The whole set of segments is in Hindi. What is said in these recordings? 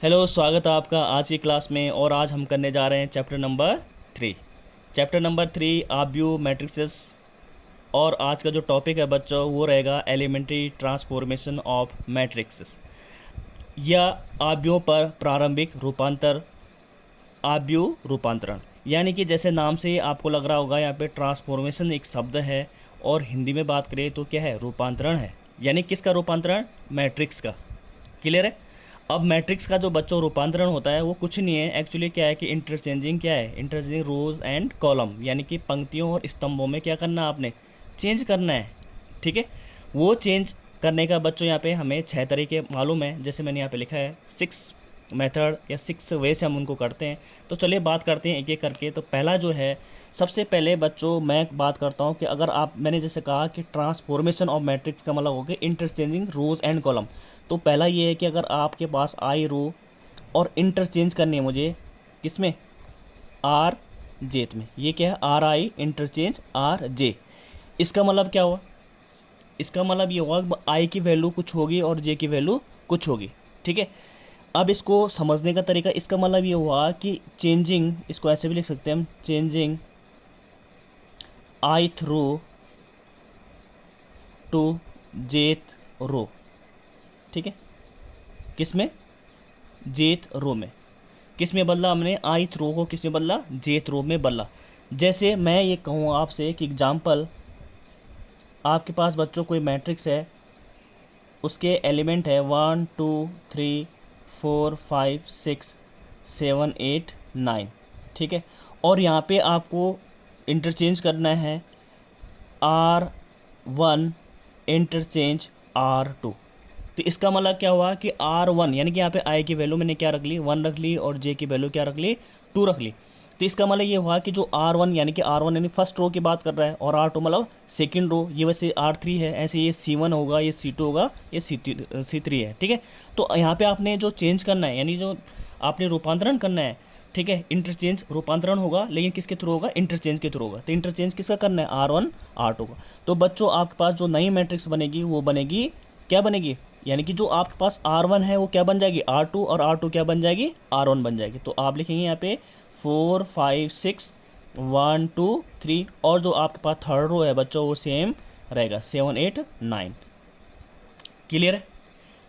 हेलो, स्वागत है आपका आज की क्लास में। और आज हम करने जा रहे हैं चैप्टर नंबर 3। चैप्टर नंबर 3 आब्यू मैट्रिसेस। और आज का जो टॉपिक है बच्चों वो रहेगा एलिमेंट्री ट्रांसफॉर्मेशन ऑफ मैट्रिक्सेस या आब्यों पर प्रारंभिक रूपांतर। आब्यू रूपांतरण यानी कि जैसे नाम से ही आपको लग रहा होगा यहाँ पे ट्रांसफॉर्मेशन एक शब्द है और हिंदी में बात करें तो क्या है, रूपांतरण है। यानी किसका रूपांतरण? मैट्रिक्स का। क्लियर है? अब मैट्रिक्स का जो बच्चों रूपांतरण होता है वो कुछ नहीं है, एक्चुअली क्या है कि इंटरचेंजिंग क्या है, इंटरचेंजिंग रोज एंड कॉलम, यानी कि पंक्तियों और स्तंभों में क्या करना आपने, चेंज करना है। ठीक है, वो चेंज करने का बच्चों यहाँ पे हमें 6 तरीके मालूम है, जैसे मैंने यहाँ पे लिखा है 6 मेथड या 6 वे से हम उनको करते हैं। तो चलिए बात करते हैं एक एक करके। तो पहला जो है, सबसे पहले बच्चों मैं बात करता हूँ कि अगर आप, मैंने जैसे कहा कि ट्रांसफॉर्मेशन ऑफ मैट्रिक्स का मतलब हो गया इंटरचेंजिंग रोज एंड कॉलम। तो पहला ये है कि अगर आपके पास आई रो और इंटरचेंज करनी है मुझे किसमें, आर जेथ में। ये क्या है, are I interchange R J. इसका मतलब क्या हुआ, इसका मतलब ये होगा आई की वैल्यू कुछ होगी और जे की वैल्यू कुछ होगी। ठीक है, अब इसको समझने का तरीका, इसका मतलब ये हुआ कि चेंजिंग, इसको ऐसे भी लिख सकते हैं हम, चेंजिंग आई थ्रू टू जेथ रो। ठीक है, किस में, जेथ रो में। किस में बदला हमने, आई थ्रो को किस में बदला, जेथ रो में बदला। जैसे मैं ये कहूँ आपसे कि एग्जाम्पल, आपके पास बच्चों कोई मैट्रिक्स है, उसके एलिमेंट है 1 2 3 4 5 6 7 8 9। ठीक है, और यहाँ पे आपको इंटरचेंज करना है R1 इंटरचेंज R2। तो इसका मतलब क्या हुआ कि R1 यानी कि यहाँ पे आई की वैल्यू मैंने क्या रख ली, 1 रख ली, और जे की वैल्यू क्या रख ली, 2 रख ली। तो इसका मतलब ये हुआ कि जो R1 यानी कि R1 यानी फर्स्ट रो की बात कर रहा है, और R2 मतलब सेकंड रो, ये वैसे R3 है, ऐसे ये C1 होगा, ये C2 होगा, ये C3 है। ठीक है, तो यहाँ पे आपने जो चेंज करना है, यानी जो आपने रूपांतरण करना है, ठीक है, इंटरचेंज रूपांतरण होगा, लेकिन किसके थ्रू होगा, इंटरचेंज के थ्रू होगा। तो इंटरचेंज किसका करना है, R1 R2 का। तो बच्चों आपके पास जो नई मैट्रिक्स बनेगी वो बनेगी, क्या बनेगी, यानी कि जो आपके पास R1 है वो क्या बन जाएगी, R2, और R2 क्या बन जाएगी, R1 बन जाएगी। तो आप लिखेंगे यहाँ पे 4 5 6 1 2 3, और जो आपके पास थर्ड रो है बच्चों वो सेम रहेगा 7 8 9। क्लियर है?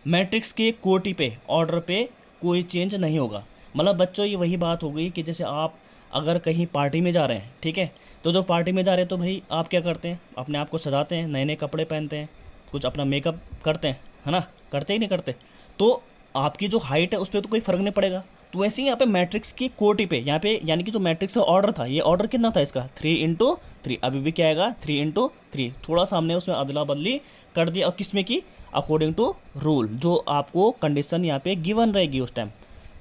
मैट्रिक्स के कोटि पे, ऑर्डर पे कोई चेंज नहीं होगा। मतलब बच्चों ये वही बात हो गई कि जैसे आप अगर कहीं पार्टी में जा रहे हैं, ठीक है, तो जो पार्टी में जा रहे हैं तो भाई आप क्या करते हैं, अपने आप को सजाते हैं, नए नए कपड़े पहनते हैं, कुछ अपना मेकअप करते हैं, है ना, करते ही नहीं करते। तो आपकी जो हाइट है उस पर तो कोई फ़र्क नहीं पड़ेगा। तो वैसे ही यहाँ पे मैट्रिक्स की कोटि पे, यहाँ पे यानी कि जो मैट्रिक्स का ऑर्डर था, ये ऑर्डर कितना था इसका, 3 × 3। अभी भी क्या आएगा, 3 × 3। थोड़ा सा हमने उसमें अदला बदली कर दिया, और किस में की, अकॉर्डिंग टू रूल, जो आपको कंडीशन यहाँ पे गिवन रहेगी उस टाइम।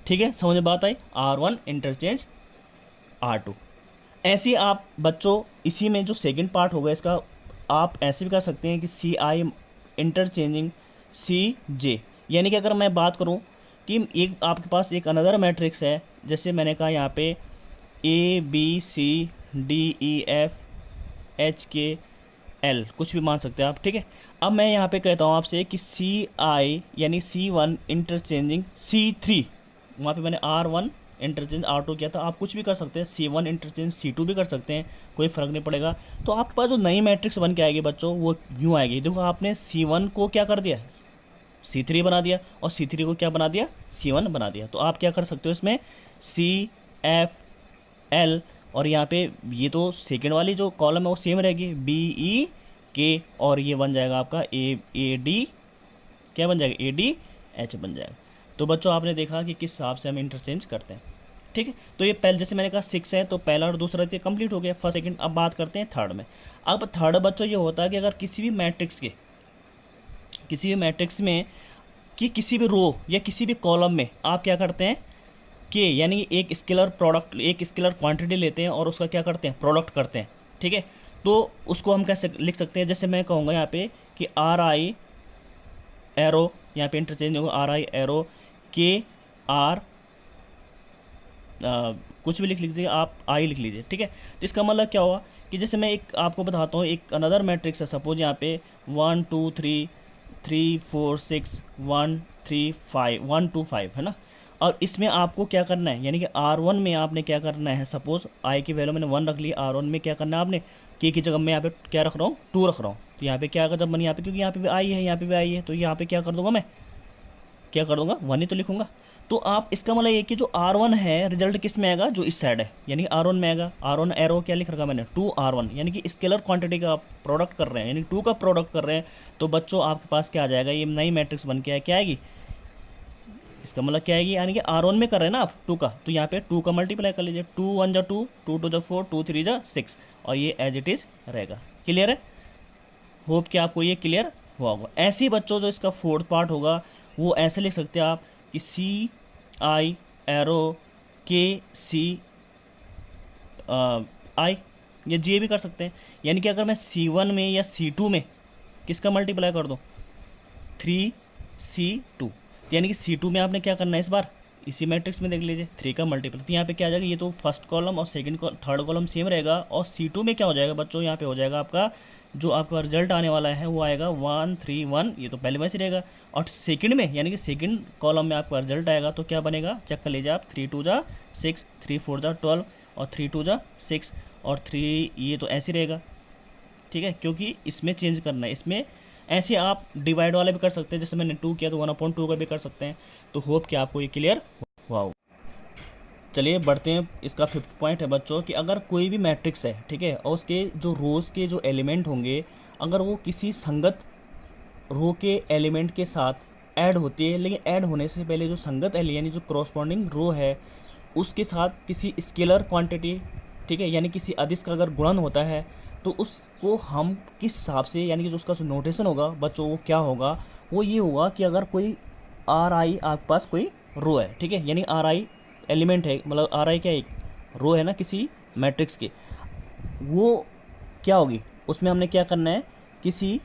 ठीक है, समझ में बात आई, R1 इंटरचेंज R2। ऐसे ही आप बच्चों, इसी में जो सेकंड पार्ट होगा इसका, आप ऐसे भी कर सकते हैं कि CI इंटरचेंजिंग CJ। यानी कि अगर मैं बात करूं कि एक आपके पास एक अनदर मैट्रिक्स है, जैसे मैंने कहा यहाँ पे ABCDEFHKL, कुछ भी मान सकते हैं आप। ठीक है, अब मैं यहाँ पे कहता हूँ आपसे कि CI यानी C1 इंटरचेंजिंग C3, वहाँ पे मैंने R1 इंटरचेंज R2 किया था, आप कुछ भी कर सकते हैं, C1 इंटरचेंज C2 भी कर सकते हैं, कोई फ़र्क नहीं पड़ेगा। तो आपके पास जो नई मैट्रिक्स बन के आएगी बच्चों वो यूँ आएगी। देखो आपने C1 को क्या कर दिया, C3 बना दिया, और C3 को क्या बना दिया, C1 बना दिया। तो आप क्या कर सकते हो इसमें, CFL, और यहाँ पे ये तो सेकेंड वाली जो कॉलम है वो सेम रहेगी, BEK, और ये बन जाएगा आपका AD, क्या बन जाएगा, ADH बन जाएगा। तो बच्चों आपने देखा कि किस हिसाब से हम इंटरचेंज करते हैं। ठीक है, तो ये पहले, जैसे मैंने कहा 6 है, तो पहला और दूसरा ये कंप्लीट हो गया, फर्स्ट सेकंड। अब बात करते हैं थर्ड में। अब थर्ड बच्चों ये होता है कि अगर किसी भी मैट्रिक्स में कि किसी भी रो या किसी भी कॉलम में आप क्या करते हैं कि, यानी एक स्केलर प्रोडक्ट, एक स्केलर क्वांटिटी लेते हैं और उसका क्या करते हैं, प्रोडक्ट करते हैं। ठीक है, तो उसको हम कैसे लिख सकते हैं, जैसे मैं कहूँगा यहाँ पे कि RI एरो, यहाँ पे इंटरचेंज होगा RI एरो KR, कुछ भी लिख लीजिए आप, आई लिख लीजिए। ठीक है, तो इसका मतलब क्या हुआ कि जैसे मैं एक आपको बताता हूँ, एक अनदर मैट्रिक्स है, सपोज यहाँ पे 1 2 3 3 4 6 1 3 5 1 2 5 है ना। और इसमें आपको क्या करना है, यानी कि R1 में आपने क्या करना है, सपोज आई की वैल्यू मैंने 1 रख ली, R1 में क्या करना है आपने, के की जगह मैं यहाँ पे क्या रख रहा हूँ, 2 रख रहा हूँ। तो यहाँ पे क्या आएगा जब मैंने यहाँ पे, क्योंकि यहाँ पे भी आई है, यहाँ पे भी आई है, तो यहाँ पे क्या कर दूंगा, मैं क्या कर दूंगा, 1 ही तो लिखूंगा। तो आप इसका मतलब ये कि जो R1 है रिजल्ट किस में आएगा, जो इस साइड है, यानी R1 में आएगा। R1 एरो क्या लिख रखा मैंने, 2R1, यानी कि स्केलर क्वांटिटी का आप प्रोडक्ट कर रहे हैं, यानी 2 का प्रोडक्ट कर रहे हैं। तो बच्चों आपके पास क्या आ जाएगा, ये नई मैट्रिक्स बन के क्या आएगी, इसका मतलब क्या आएगी, यानी कि R1 में कर रहे हैं ना आप 2 का, तो यहाँ पे 2 का मल्टीप्लाई कर लीजिए, 2 1 जा 2, 2 2 जा 4, 2 3 जा 6, और ये एज इट इज़ रहेगा। क्लियर है, होप कि आपको ये क्लियर हुआ होगा। ऐसे ही बच्चों जो इसका फोर्थ पार्ट होगा वो ऐसे लिख सकते हैं आप कि सी आई एरो के सी आई, या जे भी कर सकते हैं। यानी कि अगर मैं C1 में या C2 में किसका मल्टीप्लाई कर दूँ, 3C2, यानी कि C2 में आपने क्या करना है इस बार, इसी मैट्रिक्स में देख लीजिए 3 का मल्टीप्लाई, तो यहाँ पे क्या आ जाएगा, ये तो फर्स्ट कॉलम और थर्ड कॉलम सेम रहेगा। और C2 में क्या हो जाएगा बच्चों, यहाँ पे हो जाएगा आपका जो आपका रिजल्ट आने वाला है वो आएगा 1 3 1, ये तो पहले वैसे रहेगा। और सेकंड में यानी कि सेकंड कॉलम में आपका रिजल्ट आएगा तो क्या बनेगा, चेक कर लीजिए आप, 3 2 जा 6, 3 4 जा 12, और 3 2 जा 6, और 3, ये तो ऐसे रहेगा। ठीक है, क्योंकि इसमें चेंज करना है, इसमें ऐसे आप डिवाइड वाले भी कर सकते हैं, जैसे मैंने 2 किया तो 1/2 का भी कर सकते हैं। तो होप कि आपको ये क्लियर हुआ हो। चलिए बढ़ते हैं, इसका 5th पॉइंट है बच्चों कि अगर कोई भी मैट्रिक्स है, ठीक है, और उसके जो रोज़ के जो एलिमेंट होंगे अगर वो किसी संगत रो के एलिमेंट के साथ ऐड होती है, लेकिन ऐड होने से पहले जो संगत यानी जो करस्पॉन्डिंग रो है उसके साथ किसी स्केलर क्वांटिटी, ठीक है, यानी किसी अदिश का अगर गुणन होता है तो उसको हम किस हिसाब से, यानी कि जो उसका जो नोटेशन होगा बच्चों वो क्या होगा, वो ये होगा कि अगर कोई RI आपके पास कोई रो है, ठीक है, यानी RI एलिमेंट है, मतलब RI क्या एक रो है ना किसी मैट्रिक्स के, वो क्या होगी, उसमें हमने क्या करना है, किसी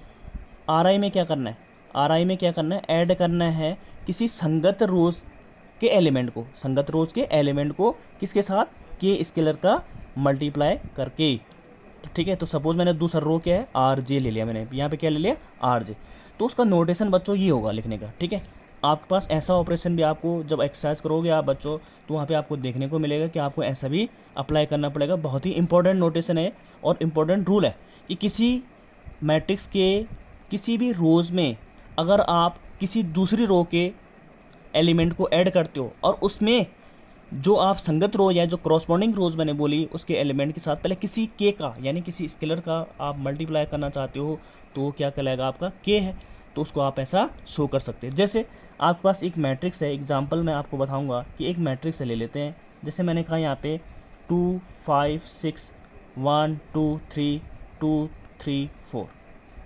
RI में क्या करना है, RI में क्या करना है, ऐड करना है किसी संगत रोज़ के एलिमेंट को, संगत रोज़ के एलिमेंट को किसके साथ, के स्केलर का मल्टीप्लाई करके। तो ठीक है, तो सपोज मैंने दूसरा रो क्या है, RJ ले लिया मैंने, यहाँ पे क्या ले लिया, RJ, तो उसका नोटेशन बच्चों ये होगा लिखने का। ठीक है, आपके पास ऐसा ऑपरेशन भी आपको जब एक्सरसाइज करोगे आप बच्चों, तो वहाँ पे आपको देखने को मिलेगा कि आपको ऐसा भी अप्लाई करना पड़ेगा। बहुत ही इंपॉर्टेंट नोटेशन है और इम्पोर्टेंट रूल है कि किसी मैट्रिक्स के किसी भी रोज़ में अगर आप किसी दूसरी रो के एलिमेंट को ऐड करते हो और उसमें जो आप संगत रो या जो करस्पॉन्डिंग रोज मैंने बोली उसके एलिमेंट के साथ पहले किसी के का यानी किसी स्केलर का आप मल्टीप्लाई करना चाहते हो तो वो क्या कहलाएगा, आपका के है, तो उसको आप ऐसा शो कर सकते हैं। जैसे आपके पास एक मैट्रिक्स है, एग्जांपल मैं आपको बताऊंगा कि एक मैट्रिक्स ले लेते हैं, जैसे मैंने कहा यहाँ पे 2 5 6 1 2 3 2 3 4,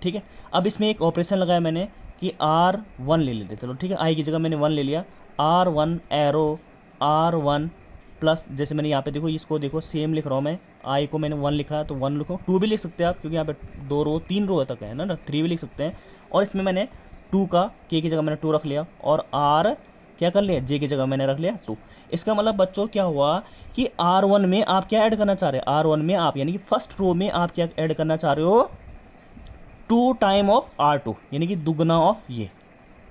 ठीक है। अब इसमें एक ऑपरेशन लगाया मैंने कि R1 ले लेते, चलो ठीक है, आई की जगह मैंने 1 ले लिया, R1 एरो R1 प्लस, जैसे मैंने यहाँ पे देखो इसको देखो सेम लिख रहा हूँ मैं, आई को मैंने 1 लिखा तो 1 लिखो, 2 भी लिख सकते हैं आप क्योंकि यहाँ पे 3 रो तक है ना, 3 भी लिख सकते हैं। और इसमें मैंने 2 का के की जगह मैंने 2 रख लिया और R क्या कर लिया, जे की जगह मैंने रख लिया 2। इसका मतलब बच्चों क्या हुआ कि R1 में आप क्या ऐड करना चाह रहे हैं, R1 में आप यानी कि फर्स्ट रो में आप क्या ऐड करना चाह रहे हो, 2 टाइम ऑफ R2 यानी कि दुगना ऑफ ये,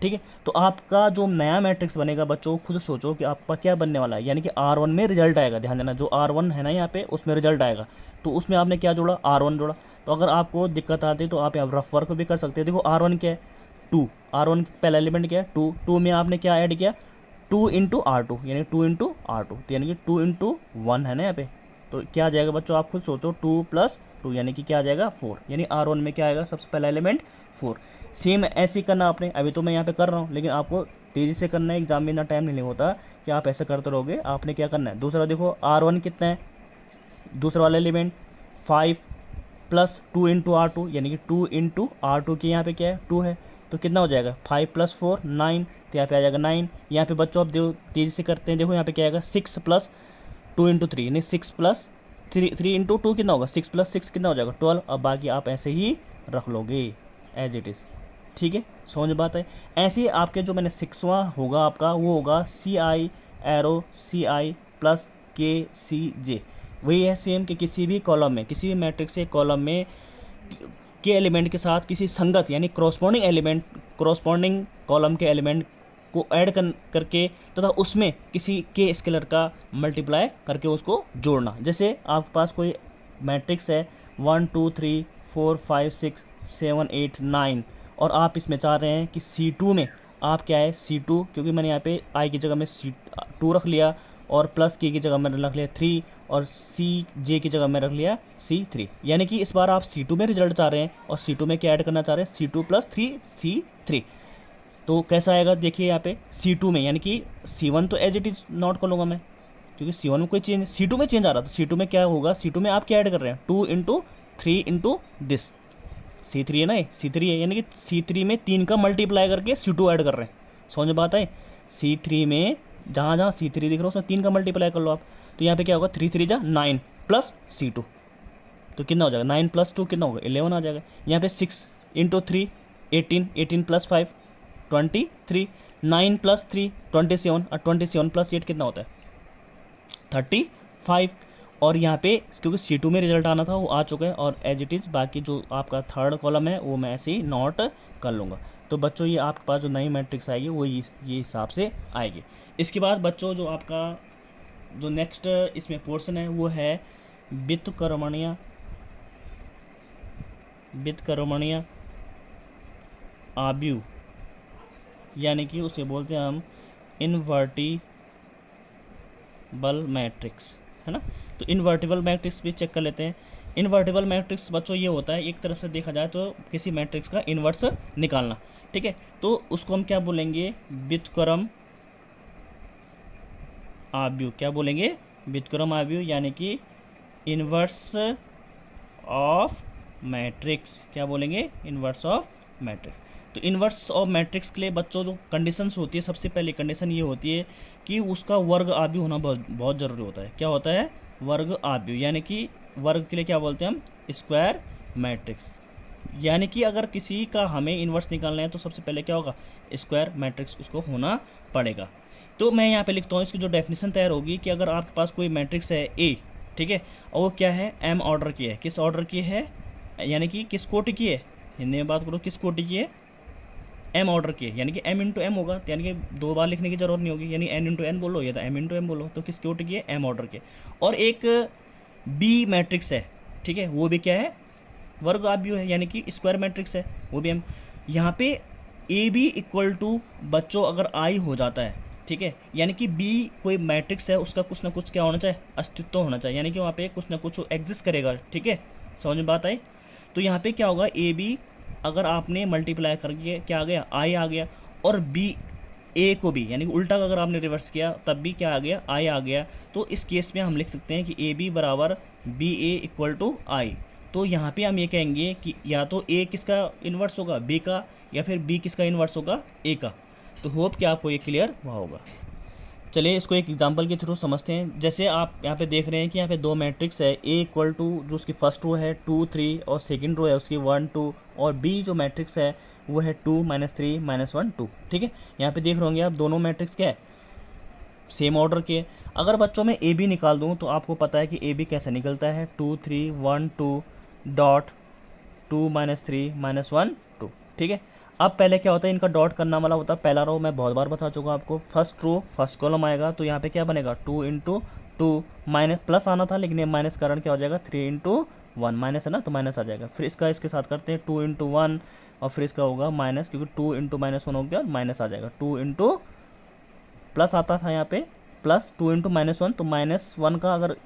ठीक है। तो आपका जो नया मैट्रिक्स बनेगा बच्चों खुद सोचो कि आपका क्या बनने वाला है, यानी कि R1 में रिजल्ट आएगा, ध्यान देना जो R1 है ना यहाँ पे उसमें रिजल्ट आएगा, तो उसमें आपने क्या जोड़ा, R1 जोड़ा। तो अगर आपको दिक्कत आती है तो आप यहाँ रफ वर्क भी कर सकते हैं। देखो R1 क्या है 2, R1 पहला एलिमेंट क्या है 2, 2 में आपने क्या ऐड किया 2 इंटू R2 यानी 2 इंटू R2, तो यानी कि 2 इंटू 1 है ना यहाँ पे, तो क्या आ जाएगा बच्चों आप खुद सोचो 2 प्लस 2 यानी कि क्या आ जाएगा 4, यानी R1 में क्या आएगा सबसे पहला एलिमेंट 4। सेम ऐसे ही करना आपने, अभी तो मैं यहाँ पे कर रहा हूँ लेकिन आपको तेज़ी से करना है, एग्जाम में इतना टाइम नहीं होता कि आप ऐसे करते रहोगे। आपने क्या करना है, दूसरा देखो R1 कितना है, दूसरा वाला एलिमेंट 5 प्लस 2 इंटू R2 यानी कि 2 इंटू R2 की यहाँ पे क्या है 2 है, तो कितना हो जाएगा 5 प्लस 4 9, तो यहाँ पे आ जाएगा 9। यहाँ पे बच्चों आप देखो तेज़ी से करते हैं, देखो यहाँ पे क्या आएगा 6 प्लस 2 इंटू 3 यानी 6 प्लस 3 इंटू 2 कितना होगा 6 प्लस 6 कितना हो जाएगा 12। अब बाकी आप ऐसे ही रख लोगे एज इट इज़, ठीक है, समझ बात है। ऐसे ही आपके जो मैंने 6वां होगा आपका वो होगा CI arrow CI plus KCJ, वही है सेम कि किसी भी कॉलम में किसी भी मैट्रिक्स के कॉलम में के एलिमेंट के साथ किसी संगत यानी करस्पॉन्डिंग एलिमेंट करस्पॉन्डिंग कॉलम के एलिमेंट को ऐड करके तथा उसमें किसी के स्केलर का मल्टीप्लाई करके उसको जोड़ना। जैसे आपके पास कोई मैट्रिक्स है 1 2 3 4 5 6 7 8 9 और आप इसमें चाह रहे हैं कि C2 में आप क्या है C2, क्योंकि मैंने यहाँ पे I की जगह में C2 रख लिया और प्लस के की जगह मैंने रख लिया 3 और CJ की जगह में रख लिया C3, यानी कि इस बार आप C2 में रिजल्ट चाह रहे हैं और C2 में क्या ऐड करना चाह रहे हैं C2 प्लस 3 C3। तो कैसा आएगा देखिए यहाँ पे C2 में, यानी कि C1 तो एज इट इज़ नॉट कर लूँगा मैं, क्योंकि C1 में कोई चेंज, C2 में चेंज आ रहा, तो C2 में क्या होगा, C2 में आप क्या ऐड कर रहे हैं 2 इंटू 3 इंटू दिस C3 है ना, C3 है, यानी कि C3 में 3 का मल्टीप्लाई करके C2 ऐड कर रहे हैं। समझ में बात है, C3 में जहाँ जहाँ C3 दिख रहा है उसमें 3 का मल्टीप्लाई कर लो आप, तो यहाँ पे क्या होगा 3 3 जा 9 प्लस C2, तो कितना हो जाएगा 9 प्लस 2 कितना होगा 11 आ जाएगा। यहाँ पे 6 इंटू 3 18, 18 प्लस 5 23, 9 प्लस 3 27 और 27 प्लस 8 कितना होता है 35। और यहाँ पे क्योंकि C2 में रिजल्ट आना था वो आ चुका है और एज इट इज़ बाकी जो आपका थर्ड कॉलम है वो मैं ऐसे ही नोट कर लूँगा। तो बच्चों ये आपके पास जो नई मैट्रिक्स आएगी वो ये हिसाब से आएगी। इसके बाद बच्चों जो आपका जो नेक्स्ट इसमें पोर्शन है वो है व्युत्क्रमणीय आव्यूह, यानी कि उसे बोलते हैं हम इनवर्टिबल मैट्रिक्स, है ना। तो इनवर्टिबल मैट्रिक्स भी चेक कर लेते हैं। इनवर्टिबल मैट्रिक्स बच्चों ये होता है, एक तरफ से देखा जाए तो किसी मैट्रिक्स का इन्वर्स निकालना, ठीक है। तो उसको हम क्या बोलेंगे व्युत्क्रम आव्यूह, क्या बोलेंगे व्युत्क्रम आव्यूह, यानी कि इन्वर्स ऑफ मैट्रिक्स, क्या बोलेंगे इन्वर्स ऑफ मैट्रिक्स। तो इन्वर्स ऑफ मैट्रिक्स के लिए बच्चों जो कंडीशंस होती है, सबसे पहली कंडीशन ये होती है कि उसका वर्ग आव्यूह होना बहुत ज़रूरी होता है। क्या होता है वर्ग आव्यूह, यानी कि वर्ग के लिए क्या बोलते हैं हम स्क्वायर मैट्रिक्स, यानी कि अगर किसी का हमें इन्वर्स निकालना है तो सबसे पहले क्या होगा स्क्वायर मैट्रिक्स उसको होना पड़ेगा। तो मैं यहाँ पे लिखता हूँ इसकी जो डेफिनेशन तैयार होगी कि अगर आपके पास कोई मैट्रिक्स है A, ठीक है, और वो क्या है M ऑर्डर की है, किस ऑर्डर की है, यानी कि किस कोटि की है, हिंदी में बात करो किस कोटि की है M ऑर्डर की है, यानी कि M इंटू M होगा, यानी कि 2 बार लिखने की जरूरत नहीं होगी, यानी N इंटू N बोलो या तो M इंटू M बोलो, तो किस कोटि की है M ऑर्डर की। और एक B मैट्रिक्स है, ठीक है, वो भी क्या है वर्ग आव्यूह है, यानी कि स्क्वायर मैट्रिक्स है, वो भी हम यहाँ पे AB इक्वल टू बच्चों अगर I हो जाता है, ठीक है, यानी कि B कोई मैट्रिक्स है उसका कुछ ना कुछ क्या होना चाहिए अस्तित्व होना चाहिए, यानी कि वहाँ पे कुछ ना कुछ एग्जिस्ट करेगा, ठीक है, समझ में बात आई। तो यहाँ पे क्या होगा AB अगर आपने मल्टीप्लाई करके क्या आ गया I आ गया, और B A को भी यानी कि उल्टा अगर आपने रिवर्स किया तब भी क्या आ गया I आ गया। तो इस केस में हम लिख सकते हैं कि AB बराबर BA इक्वल टू I। तो यहाँ पे हम ये कहेंगे कि या तो A किसका इन्वर्स होगा B का, या फिर B किसका इन्वर्स होगा A का। तो होप कि आपको ये क्लियर हुआ होगा। चलिए इसको एक एग्जांपल के थ्रू समझते हैं। जैसे आप यहाँ पे देख रहे हैं कि यहाँ पे दो मैट्रिक्स है, A इक्वल टू जो उसकी फर्स्ट रो है 2 3 और सेकंड रो है उसकी 1 2, और B जो मैट्रिक्स है वो है 2 -3 -1 2, ठीक है। यहाँ पे देख रहे होंगे आप दोनों मैट्रिक्स क्या है सेम ऑर्डर के। अगर बच्चों में AB निकाल दूँ तो आपको पता है कि AB कैसे निकलता है 2 3 1 2 डॉट 2 -3 -1 2, ठीक है। अब पहले क्या होता है इनका डॉट करना वाला होता है पहला रो, मैं बहुत बार बता चुका आपको, फर्स्ट रो फर्स्ट कॉलम आएगा, तो यहाँ पे क्या बनेगा 2 इंटू 2 माइनस प्लस आना था लेकिन ये माइनस कारण क्या हो जाएगा 3 इंटू 1 माइनस है ना, तो माइनस आ जाएगा। फिर इसका इसके साथ करते हैं 2 इंटू 1 और फिर इसका होगा माइनस, क्योंकि 2 इंटू -1 हो गया माइनस आ जाएगा। 2 इंटू प्लस आता था यहाँ पे प्लस 2 इंटू -1, तो -1 का अगर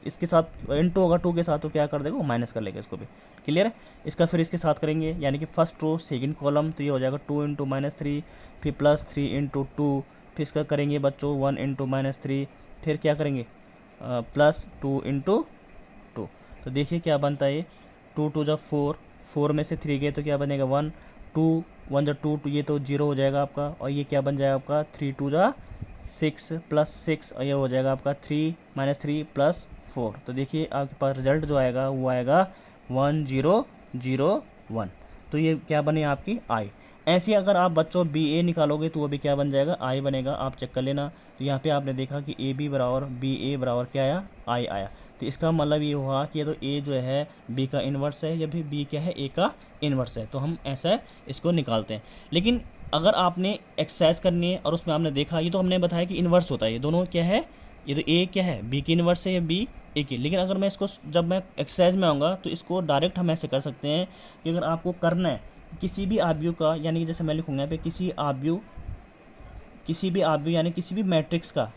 इसके साथ इंटू होगा 2 के साथ तो क्या कर देगा वो माइनस कर लेगा इसको भी, क्लियर है। इसका फिर इसके साथ करेंगे यानी कि फर्स्ट रो सेकंड कॉलम, तो ये हो जाएगा 2 इंटू -3 फिर प्लस 3 इंटू 2, फिर इसका करेंगे बच्चों 1 इंटू -3, फिर क्या करेंगे प्लस 2 इंटू 2। तो देखिए क्या बनता है ये 2 2 जा 4, 4 में से 3 गए तो क्या बनेगा 1, 2 1 जा 2, ये तो 0 हो जाएगा आपका, और ये क्या बन जाएगा आपका 3 2 जा 6 प्लस 6, और ये हो जाएगा आपका 3 -3 प्लस 4। तो देखिए आपके पास रिजल्ट जो आएगा वो आएगा 1 0 0 1। तो ये क्या बने आपकी I। ऐसे अगर आप बच्चों BA निकालोगे तो वो भी क्या बन जाएगा I बनेगा, आप चेक कर लेना। तो यहाँ पे आपने देखा कि AB बराबर BA बराबर क्या आया I आया। तो इसका मतलब ये हुआ कि ये तो A जो है B का इन्वर्स है या फिर B क्या है A का इन्वर्स है, तो हम ऐसा इसको निकालते हैं। लेकिन अगर आपने एक्सरसाइज करनी है और उसमें आपने देखा, ये तो हमने बताया कि इन्वर्स होता है, ये दोनों क्या है, ये तो ए क्या है, बी की इन्वर्स है या बी ए की। लेकिन अगर मैं इसको जब मैं एक्सरसाइज में आऊँगा तो इसको डायरेक्ट हम ऐसे कर सकते हैं कि अगर आपको करना है किसी भी आव्यूह का, यानी कि जैसे मैं लिखूँगा यहाँ पे किसी आव्यूह यानी किसी भी मैट्रिक्स का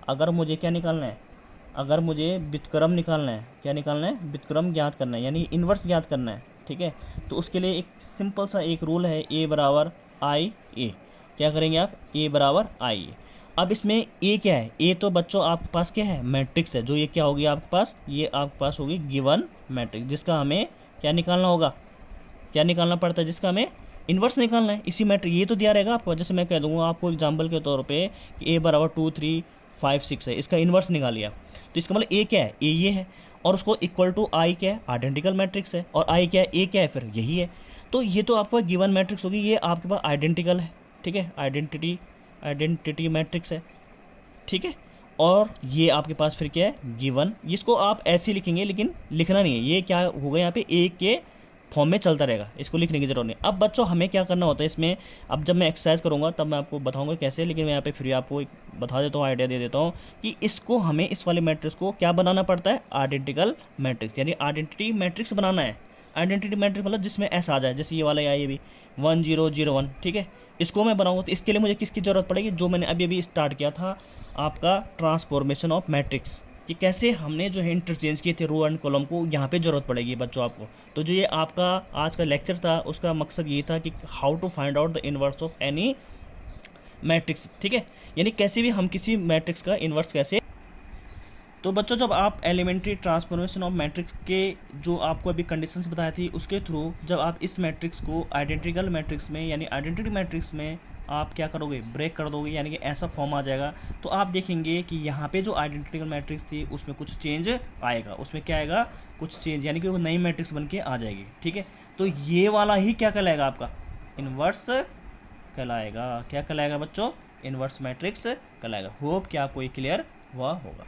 अगर मुझे क्या निकालना है, अगर मुझे व्युत्क्रम निकालना है, क्या निकालना है, व्युत्क्रम ज्ञात करना है, यानी इन्वर्स ज्ञात करना है, ठीक है। तो उसके लिए एक सिंपल सा एक रूल है, ए बराबर आई ए। क्या करेंगे आप, ए बराबर आई ए। अब इसमें ए क्या है, ए तो बच्चों आपके पास क्या है, मैट्रिक्स है। जो ये क्या होगी आपके पास, ये आपके पास होगी गिवन मैट्रिक्स, जिसका हमें क्या निकालना होगा, क्या निकालना पड़ता है, जिसका हमें इन्वर्स निकालना है इसी मैट्रिक्स। ये तो दिया रहेगा आपको, जैसे मैं कह दूंगा आपको एग्जांपल के तौर पे कि ए बराबर 2 3 5 6 है, इसका इन्वर्स निकालिए। तो इसका मतलब ए क्या है, ए ये है, और उसको इक्वल टू आई क्या है, आइडेंटिकल मैट्रिक्स है, और आई क्या है, ए क्या है, फिर यही है। तो ये तो आपका गिवन मैट्रिक्स होगी, ये आपके पास आइडेंटिकल है, ठीक है, आइडेंटिटी मैट्रिक्स है, ठीक है। और ये आपके पास फिर क्या है, गिवन। इसको आप ऐसे लिखेंगे लेकिन लिखना नहीं है, ये क्या होगा यहाँ पे ए के फॉर्म में चलता रहेगा, इसको लिखने की जरूरत नहीं। अब बच्चों हमें क्या करना होता है इसमें, अब जब मैं एक्सरसाइज करूँगा तब मैं आपको बताऊँगा कैसे, लेकिन मैं यहाँ पे फिर आपको एक बता देता हूँ, आइडिया दे देता हूँ कि इसको हमें इस वाले मैट्रिक्स को क्या बनाना पड़ता है, आइडेंटिकल मैट्रिक्स, यानी आइडेंटिटी मैट्रिक्स बनाना है। आइडेंटिटी मैट्रिक्स मतलब जिसमें एस आ जाए, जैसे ये वाला या ये भी 1 0 0 1, ठीक है। इसको मैं बनाऊँगा तो इसके लिए मुझे किसकी ज़रूरत पड़ेगी, जो मैंने अभी अभी स्टार्ट किया था आपका ट्रांसफॉर्मेशन ऑफ मैट्रिक्स, कि कैसे हमने जो है इंटरचेंज किए थे रो एंड कॉलम को, यहाँ पे ज़रूरत पड़ेगी बच्चों आपको। तो जो ये आपका आज का लेक्चर था उसका मकसद ये था कि how to find out the inverse of any matrix, ठीक है, यानी कैसे भी हम किसी मैट्रिक्स का इन्वर्स कैसे। तो बच्चों जब आप एलिमेंट्री ट्रांसफॉर्मेशन ऑफ मैट्रिक्स के जो आपको अभी कंडीशंस बताई थी उसके थ्रू जब आप इस मैट्रिक्स को आइडेंटिकल मैट्रिक्स में यानी आइडेंटिटी मैट्रिक्स में आप क्या करोगे, ब्रेक कर दोगे, यानी कि ऐसा फॉर्म आ जाएगा, तो आप देखेंगे कि यहाँ पे जो आइडेंटिकल मैट्रिक्स थी उसमें कुछ चेंज आएगा, उसमें क्या आएगा, कुछ चेंज, यानी कि वो नई मैट्रिक्स बन के आ जाएगी, ठीक है। तो ये वाला ही क्या कहलाएगा, आपका इन्वर्स कहलाएगा। क्या कहलाएगा बच्चों, इन्वर्स मैट्रिक्स कहलाएगा। होप कि आपको ये क्लियर हुआ होगा।